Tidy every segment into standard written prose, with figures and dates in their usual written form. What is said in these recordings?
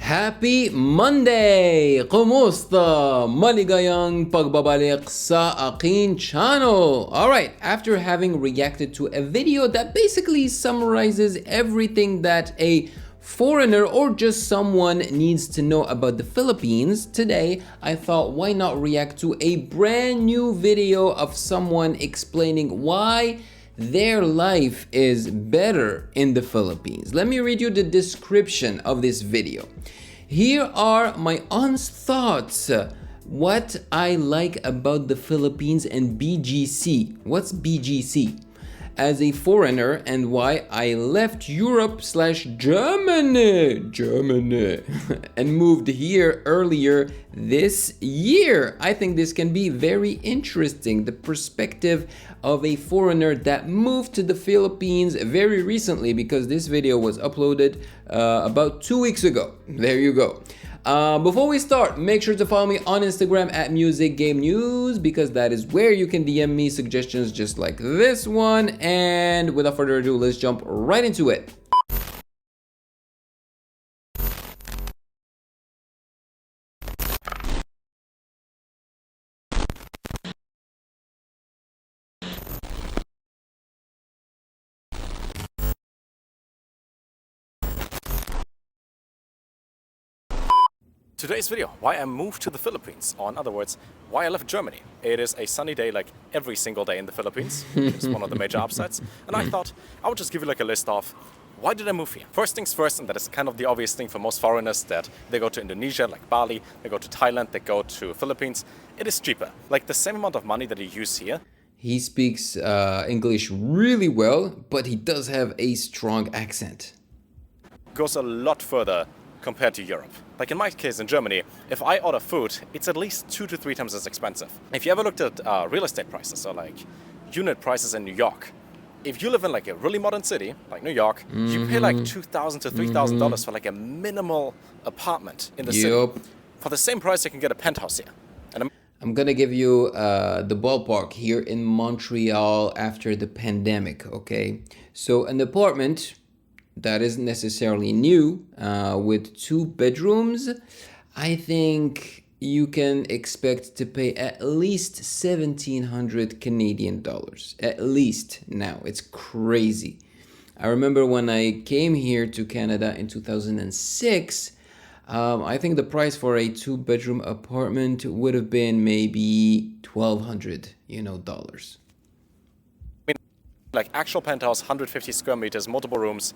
Happy Monday! Kumusta? Maligayang pagbabalik sa aking channel. Alright, after having reacted to a video that basically summarizes everything that a foreigner or just someone needs to know about the Philippines, today I thought why not react to a brand new video of someone explaining why their life is better in the Philippines. Let me read you the description of this video. Here are my honest thoughts. What I like about the Philippines and BGC. What's BGC? As a foreigner and why I left Europe/Germany and moved here earlier this year. I think this can be very interesting. The perspective of a foreigner that moved to the Philippines very recently, because this video was uploaded about 2 weeks ago. There you go. Before we start, make sure to follow me on Instagram at Music Game News, because that is where you can DM me suggestions just like this one. And without further ado, let's jump right into it. Today's video, why I moved to the Philippines, or in other words, why I left Germany. It is a sunny day like every single day in the Philippines. It's one of the major upsides. And I thought I would just give you like a list of why did I move here? First things first, and that is kind of the obvious thing for most foreigners, that they go to Indonesia, like Bali, they go to Thailand, they go to Philippines. It is cheaper. Like the same amount of money that you use here. He speaks English really well, but he does have a strong accent. Goes a lot further compared to Europe. Like in my case in Germany, if I order food, it's at least 2 to 3 times as expensive. If you ever looked at real estate prices, or like unit prices in New York, if you live in like a really modern city, like New York, you pay like $2,000 to $3,000 for like a minimal apartment in the city. For the same price, you can get a penthouse here. And I'm gonna give you the ballpark here in Montreal after the pandemic, okay? So an apartment that isn't necessarily new, with 2 bedrooms, I think you can expect to pay at least 1,700 Canadian dollars. At least now. It's crazy. I remember when I came here to Canada in 2006, I think the price for a 2-bedroom apartment would have been maybe $1,200, dollars. Like actual penthouse, 150 square meters, multiple rooms.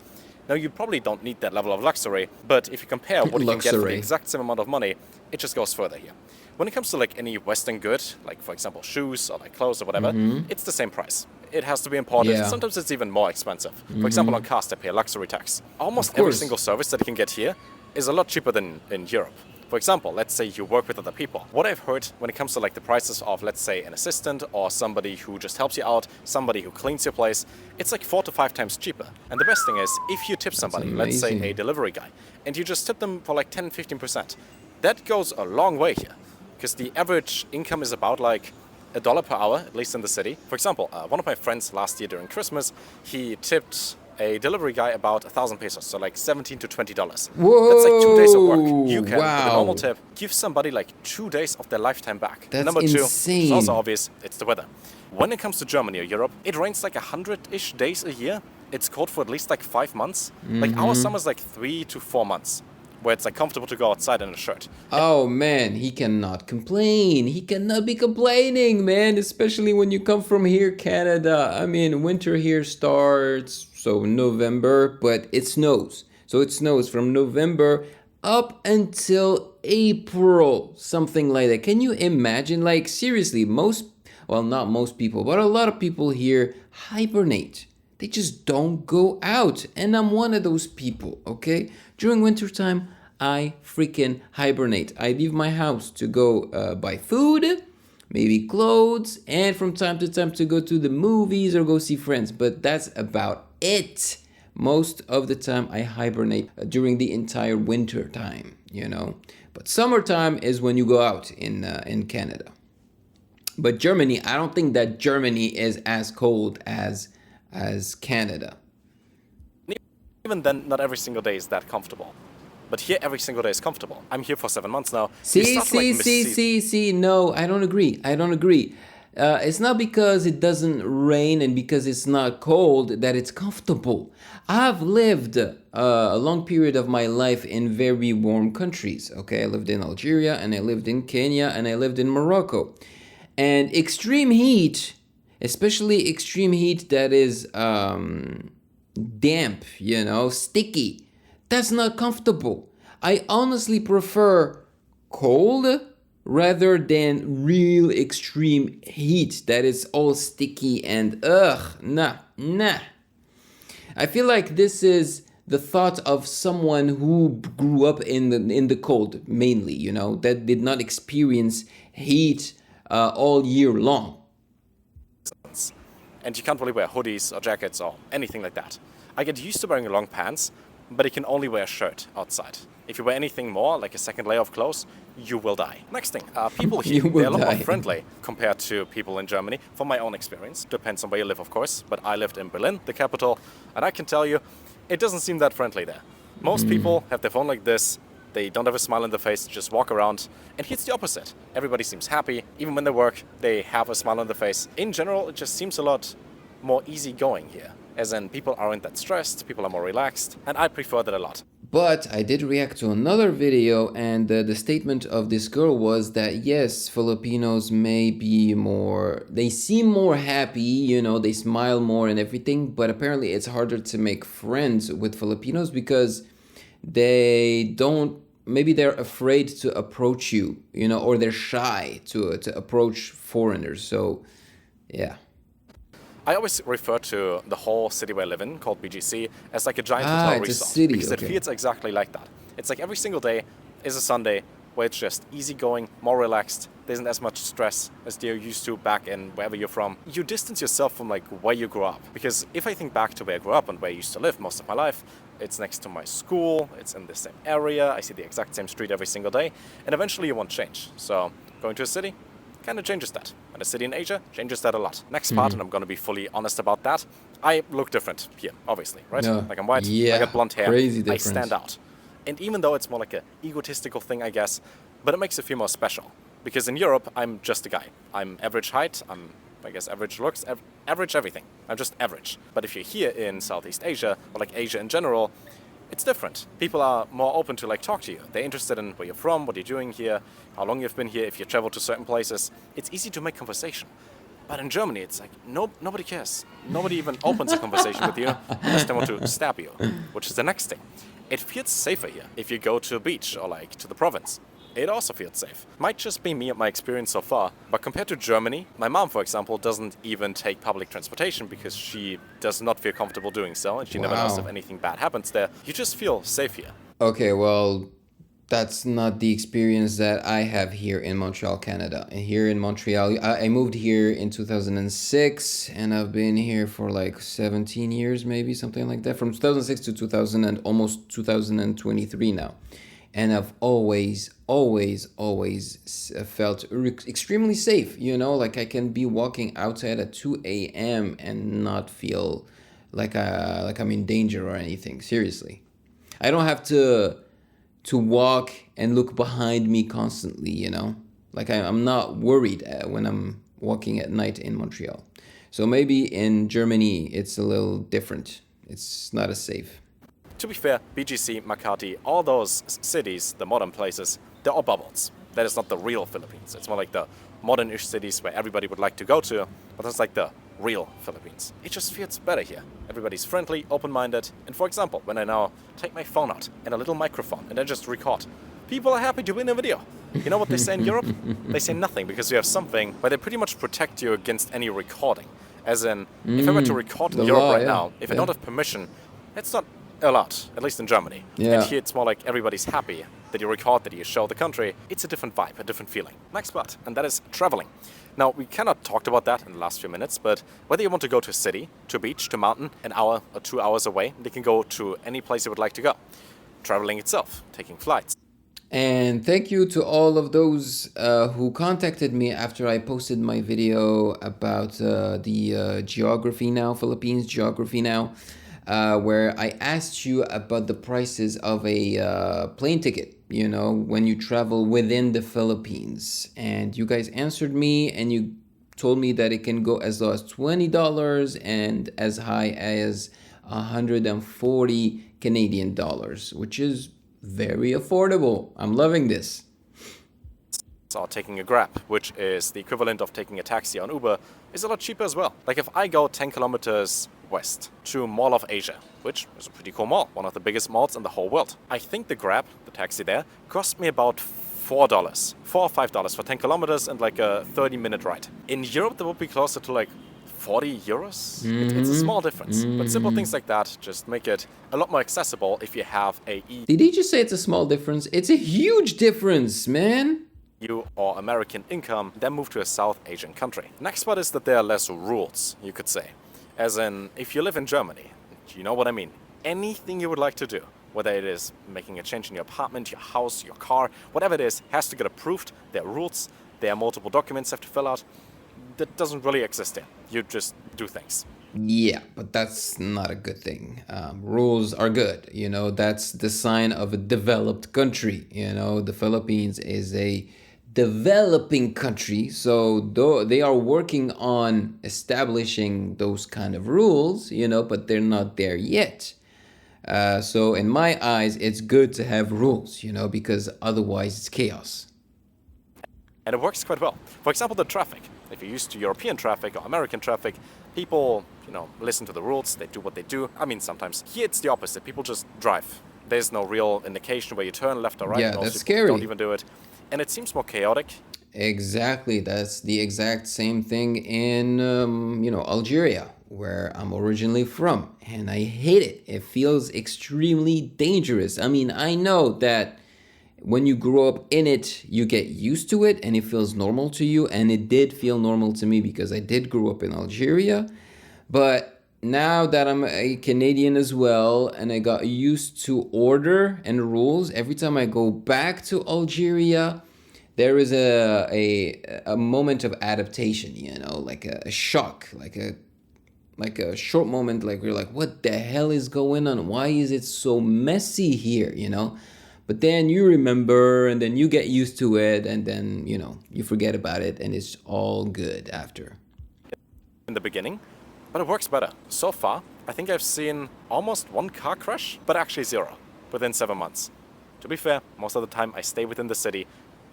Now you probably don't need that level of luxury, but if you compare what you can get for the exact same amount of money, it just goes further here. When it comes to like any Western good, like for example shoes or like clothes or whatever, it's the same price. It has to be imported. Yeah. Sometimes it's even more expensive. For example, on cars they pay a luxury tax. Almost every single service that you can get here is a lot cheaper than in Europe. For example, let's say you work with other people. What I've heard when it comes to like the prices of, let's say, an assistant or somebody who just helps you out, somebody who cleans your place, it's like 4 to 5 times cheaper. And the best thing is, if you tip somebody, let's say a delivery guy, and you just tip them for like 10-15%, that goes a long way here. Because the average income is about like $1 per hour, at least in the city. For example, one of my friends last year during Christmas, he tipped a delivery guy about 1,000 pesos, so like $17 to $20. Whoa, that's like 2 days of work. You can, with a normal tip, give somebody like 2 days of their lifetime back. That's Number 2, insane. it's also obvious, it's the weather. When it comes to Germany or Europe, it rains like 100-ish days a year. It's cold for at least like 5 months. Like our summer's like 3 to 4 months, where it's like comfortable to go outside in a shirt. Oh man, he cannot complain. He cannot be complaining, man, especially when you come from here, Canada. I mean, winter here starts, so November, but it snows. So it snows from November up until April, something like that. Can you imagine? Like seriously, not most people, but a lot of people here hibernate. They just don't go out. And I'm one of those people, okay? During wintertime, I freaking hibernate. I leave my house to go buy food, maybe clothes, and from time to time to go to the movies or go see friends. But that's about it. Most of the time I hibernate during the entire winter time, But summertime is when you go out in Canada. But Germany, I don't think that Germany is as cold as Canada. Even then, not every single day is that comfortable. But here, every single day is comfortable. I'm here for 7 months now. See. No, I don't agree. It's not because it doesn't rain and because it's not cold that it's comfortable. I've lived a long period of my life in very warm countries. Okay, I lived in Algeria and I lived in Kenya and I lived in Morocco. And extreme heat, especially extreme heat that is damp, sticky, that's not comfortable. I honestly prefer cold rather than real extreme heat that is all sticky and nah. I feel like this is the thought of someone who grew up in the cold mainly, that did not experience heat all year long. And you can't really wear hoodies or jackets or anything like that. I get used to wearing long pants, but you can only wear a shirt outside. If you wear anything more, like a second layer of clothes, you will die. Next thing, people here, they're a lot more friendly compared to people in Germany, from my own experience. Depends on where you live, of course, but I lived in Berlin, the capital, and I can tell you, it doesn't seem that friendly there. Most people have their phone like this, they don't have a smile on their face, just walk around, and here it's the opposite. Everybody seems happy, even when they work, they have a smile on their face. In general, it just seems a lot more easygoing here, as in people aren't that stressed, people are more relaxed, and I prefer that a lot. But I did react to another video, and the statement of this girl was that yes, Filipinos may be more, they seem more happy, they smile more and everything, but apparently it's harder to make friends with Filipinos because they don't, maybe they're afraid to approach you, or they're shy to approach foreigners. So, yeah. I always refer to the whole city where I live in, called BGC, as like a giant hotel resort. It's a city, because it feels exactly like that. It's like every single day is a Sunday where it's just easygoing, more relaxed. There isn't as much stress as you're used to back in wherever you're from. You distance yourself from like where you grew up. Because if I think back to where I grew up and where I used to live most of my life, it's next to my school, it's in the same area, I see the exact same street every single day, and eventually you won't change. So going to a city kind of changes that. And a city in Asia changes that a lot. Next part, and I'm going to be fully honest about that, I look different here, obviously, right? No. Like I'm white, Yeah, I got blonde hair, crazy I difference. stand out. And even though it's more like an egotistical thing, I guess, but it makes it feel more special. Because in Europe, I'm just a guy. I'm average height, I'm, I guess, average looks, average everything. I'm just average. But if you're here in Southeast Asia, or like Asia in general, it's different. People are more open to like talk to you. They're interested in where you're from, what you're doing here, how long you've been here, if you travel to certain places. It's easy to make conversation. But in Germany, it's like nobody cares. Nobody even opens a conversation with you unless they want to stab you, which is the next thing. It feels safer here. If you go to a beach or like to the province, it also feels safe. Might just be me and my experience so far, but compared to Germany, my mom, for example, doesn't even take public transportation because she does not feel comfortable doing so, and she never knows if anything bad happens there. You just feel safe here. Okay, well, that's not the experience that I have here in Montreal, Canada. Here in Montreal, I moved here in 2006, and I've been here for like 17 years, maybe, something like that. From 2006 to 2000 and almost 2023 now. And I've always felt extremely safe, like I can be walking outside at 2 a.m. and not feel like I'm in danger or anything, seriously. I don't have to walk and look behind me constantly, like I'm not worried when I'm walking at night in Montreal. So maybe in Germany it's a little different. It's not as safe. To be fair, BGC, Makati, all those cities, the modern places, they're all bubbles. That is not the real Philippines. It's more like the modern-ish cities where everybody would like to go to, but that's like the real Philippines. It just feels better here. Everybody's friendly, open-minded, and for example, when I now take my phone out and a little microphone and I just record, people are happy to win a video. You know what they say in Europe? They say nothing because you have something where they pretty much protect you against any recording. As in, if I were to record in Europe right now, if I don't have permission, it's not allowed, at least in Germany. And here it's more like everybody's happy that you record, that you show the country. It's a different vibe, a different feeling. Next part, and that is traveling. Now, we cannot talk about that in the last few minutes, but whether you want to go to a city, to a beach, to a mountain, an hour or 2 hours away, you can go to any place you would like to go. Traveling itself, taking flights. And thank you to all of those who contacted me after I posted my video about the Geography Now, Philippines Geography Now. where I asked you about the prices of a plane ticket, you know, when you travel within the Philippines. And you guys answered me and you told me that it can go as low as $20 and as high as 140 Canadian dollars, which is very affordable. I'm loving this. So taking a Grab, which is the equivalent of taking a taxi on Uber, is a lot cheaper as well. Like if I go 10 kilometers west to Mall of Asia, which is a pretty cool mall, one of the biggest malls in the whole world. I think the Grab, the taxi there, cost me about $4 or $5 for 10 kilometers and like a 30-minute ride. In Europe, that would be closer to like 40 euros. It's a small difference, but simple things like that just make it a lot more accessible if you have a Did he just say it's a small difference? It's a huge difference, man. EU or American income, then move to a South Asian country. Next part is that there are less rules, you could say. As in, if you live in Germany, you know what I mean. Anything you would like to do, whether it is making a change in your apartment, your house, your car, whatever it is, has to get approved. There are rules, there are multiple documents you have to fill out. That doesn't really exist here. You just do things. Yeah, but that's not a good thing. Rules are good, you know, that's the sign of a developed country. You know, the Philippines is a developing country, so though they are working on establishing those kind of rules, you know, but they're not there yet. So in my eyes, it's good to have rules, you know, because otherwise it's chaos. And it works quite well. For example, the traffic. If you're used to European traffic or American traffic, people, you know, listen to the rules, they do what they do. I mean, sometimes. Here it's the opposite. People just drive. There's no real indication where you turn left or right. Yeah, Most that's people scary. Don't even do it. And it seems more chaotic. Exactly. That's the exact same thing in, you know, Algeria, where I'm originally from. And I hate it. It feels extremely dangerous. I mean, I know that when you grow up in it, you get used to it and it feels normal to you. And it did feel normal to me because I did grow up in Algeria. But now that I'm a Canadian as well, and I got used to order and rules, every time I go back to Algeria, there is a moment of adaptation, you know, like a shock, like a short moment, like we're like, what the hell is going on? Why is it so messy here, you know? But then you remember, and then you get used to it, and then, you know, you forget about it, and it's all good after. In the beginning, but it works better. So far, I think I've seen almost one car crash, but actually zero, within 7 months. To be fair, most of the time I stay within the city,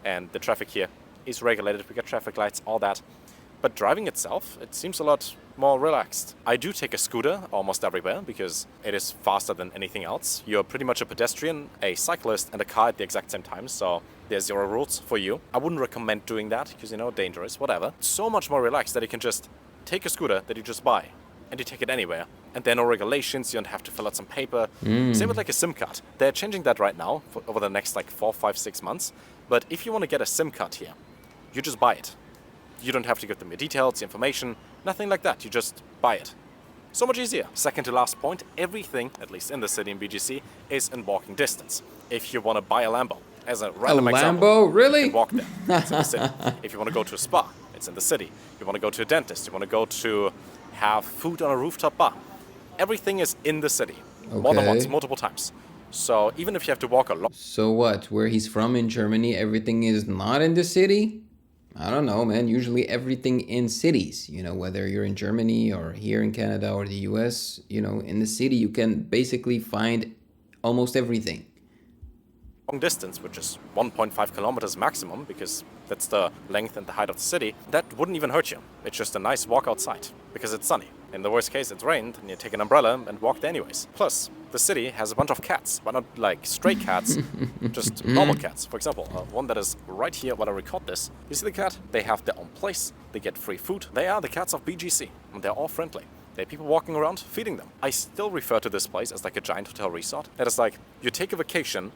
and the traffic here is regulated. We get traffic lights, all that. But driving itself, it seems a lot more relaxed. I do take a scooter almost everywhere because it is faster than anything else. You're pretty much a pedestrian, a cyclist, and a car at the exact same time, so there's zero rules for you. I wouldn't recommend doing that because, you know, dangerous, whatever. It's so much more relaxed that you can just take a scooter that you just buy and you take it anywhere. And there are no regulations, you don't have to fill out some paper. Same with like a SIM card. They're changing that right now over the next like 4, 5, 6 months. But if you want to get a SIM card here, you just buy it. You don't have to give them your details, information, nothing like that. You just buy it. So much easier. Second to last point, everything, at least in the city in BGC, is in walking distance. If you want to buy a Lambo, as a random example, Lambo? Really? you can walk there. It's in the city. If you want to go to a spa, it's in the city. If you want to go to a dentist, you want to go to have food on a rooftop bar, everything is in the city. More than once, multiple times. So even if you have to walk a lot. So what? Where he's from in Germany, everything is not in the city? I don't know, man. Usually everything in cities, you know, whether you're in Germany or here in Canada or the US, you know, in the city, you can basically find almost everything. Long distance, which is 1.5 kilometers maximum, because that's the length and the height of the city, that wouldn't even hurt you. It's just a nice walk outside, because it's sunny. In the worst case, it's rained, and you take an umbrella and walk there anyways. Plus, the city has a bunch of cats, but not like stray cats, just normal cats. For example, one that is right here while I record this. You see the cat? They have their own place, they get free food. They are the cats of BGC, and they're all friendly. There are people walking around feeding them. I still refer to this place as like a giant hotel resort. That is like, you take a vacation,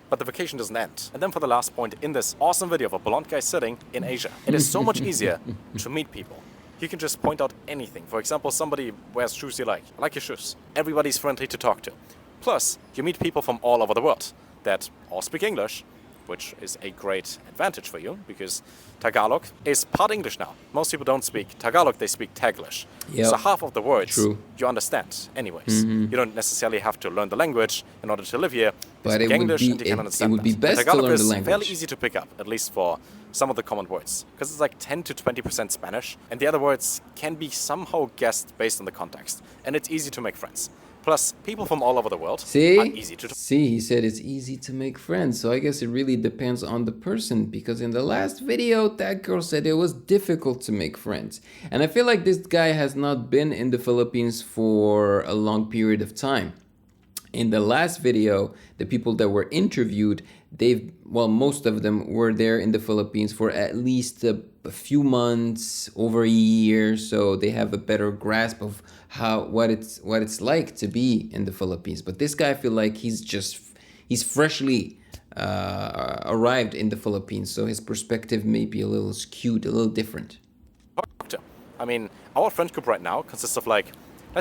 but the vacation doesn't end. And then for the last point, in this awesome video of a blonde guy sitting in Asia, it is so much easier to meet people. You can just point out anything. For example, somebody wears shoes you like. I like your shoes. Everybody's friendly to talk to. Plus, you meet people from all over the world that all speak English, which is a great advantage for you because Tagalog is part English now. Most people don't speak Tagalog, they speak Taglish. Yep. So half of the words True. you understand anyways. You don't necessarily have to learn the language in order to live here. But You speak English and you can it understand would be that. best And to Tagalog learn is the language. fairly easy to pick up, at least for some of the common words. Because it's like 10 to 20% Spanish, and the other words can be somehow guessed based on the context. And it's easy to make friends. Plus, people from all over the world are easy to talk. See, he said it's easy to make friends. So I guess it really depends on the person, because in the last video, that girl said it was difficult to make friends. And I feel like this guy has not been in the Philippines for a long period of time. In the last video, the people that were interviewed, most of them were there in the Philippines for at least a few months, over a year, so they have a better grasp of what it's like to be in the Philippines. But this guy, I feel like he's freshly arrived in the Philippines, so his perspective may be a little skewed, a little different. I mean, our friend group right now consists of let's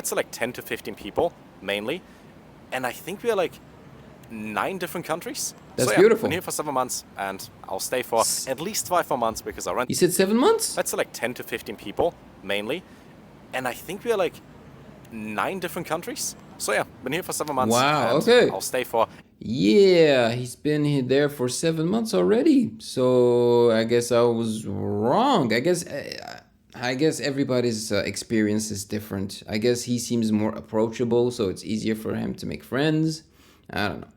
say 10 to 15 people, mainly. And I think we are 9 different countries. That's so, beautiful. I'm here for 7 months, and I'll stay for at least 5 more months because I rent. You said 7 months? Let's say 10 to 15 people, mainly. And I think we are 9 different countries. So yeah, been here for 7 months. Wow, and okay. I'll stay for... Yeah, he's been there for 7 months already. So I guess I was wrong. I guess everybody's experience is different. I guess he seems more approachable, so it's easier for him to make friends. I don't know.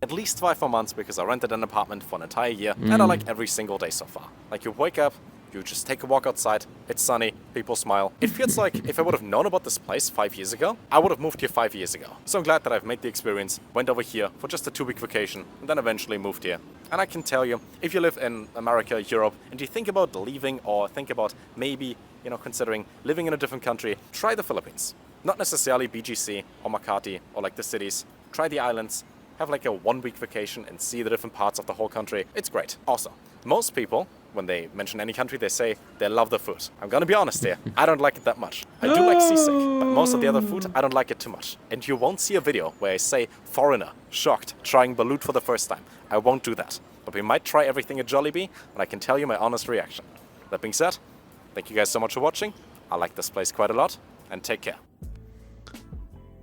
At least 5 more months because I rented an apartment for an entire year, and I like every single day so far. You wake up, you just take a walk outside, it's sunny, people smile. It feels like if I would have known about this place 5 years ago, I would have moved here 5 years ago. So I'm glad that I've made the experience, went over here for just a 2-week vacation, and then eventually moved here. And I can tell you, if you live in America, Europe, and you think about leaving or think about maybe, considering living in a different country, try the Philippines. Not necessarily BGC or Makati or the cities. Try the islands, have a 1-week vacation and see the different parts of the whole country. It's great. Also, most people, when they mention any country, they say they love the food. I'm gonna be honest here, I don't like it that much. I do like seasick, but most of the other food, I don't like it too much. And you won't see a video where I say, foreigner, shocked, trying balut for the first time. I won't do that. But we might try everything at Jollibee, and I can tell you my honest reaction. That being said, thank you guys so much for watching. I like this place quite a lot, and take care.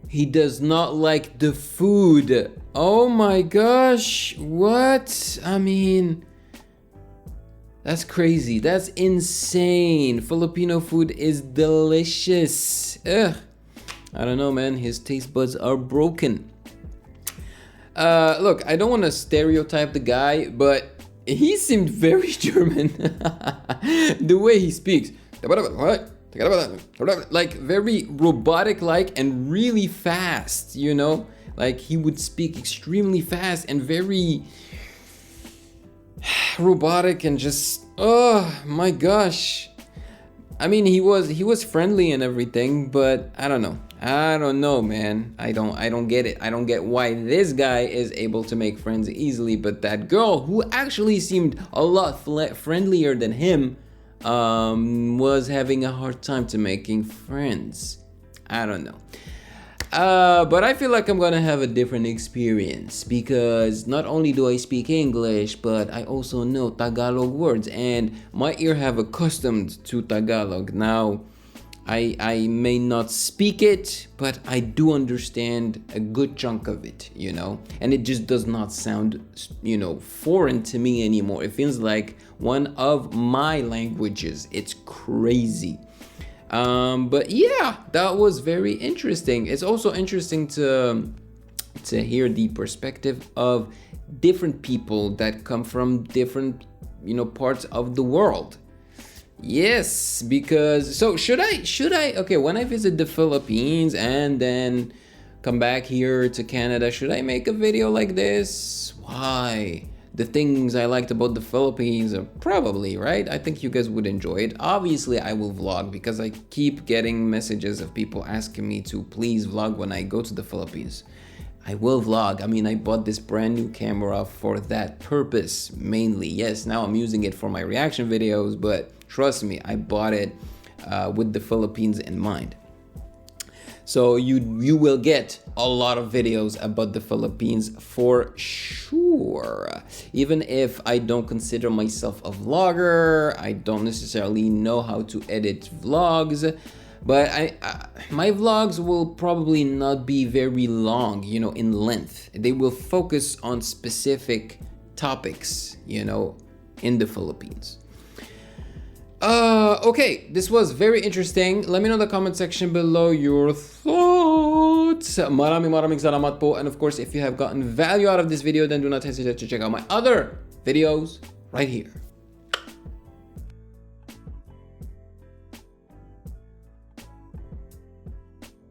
He does not like the food. Oh my gosh, what? I mean, that's crazy. That's insane. Filipino food is delicious. Ugh. I don't know, man. His taste buds are broken. Look, I don't want to stereotype the guy, but he seemed very German. The way he speaks. What? Very robotic and really fast, he would speak extremely fast and very robotic and just, oh my gosh. I mean, he was friendly and everything, but I don't know, man. I don't get it. I don't get why this guy is able to make friends easily, but that girl who actually seemed a lot friendlier than him was having a hard time to making friends. I don't know. But I feel like I'm gonna have a different experience because not only do I speak English, but I also know Tagalog words and my ear have accustomed to Tagalog. Now, I may not speak it, but I do understand a good chunk of it, and it just does not sound, foreign to me anymore. It feels like one of my languages. It's crazy. But yeah, that was very interesting. It's also interesting to hear the perspective of different people that come from different, parts of the world. Yes, because should I okay, when I visit the Philippines and then come back here to Canada, should I make a video like this? Why? The things I liked about the Philippines are probably, right? I think you guys would enjoy it. Obviously, I will vlog because I keep getting messages of people asking me to please vlog when I go to the Philippines. I will vlog. I mean, I bought this brand new camera for that purpose, mainly. Yes, now I'm using it for my reaction videos, but trust me, I bought it with the Philippines in mind. So you will get a lot of videos about the Philippines for sure. Even if I don't consider myself a vlogger, I don't necessarily know how to edit vlogs, but my vlogs will probably not be very long, you know, in length. They will focus on specific topics, you know, in the Philippines. Okay, this was very interesting. Let me know in the comment section below your thoughts. Maraming salamat po. And of course, if you have gotten value out of this video, then do not hesitate to check out my other videos right here.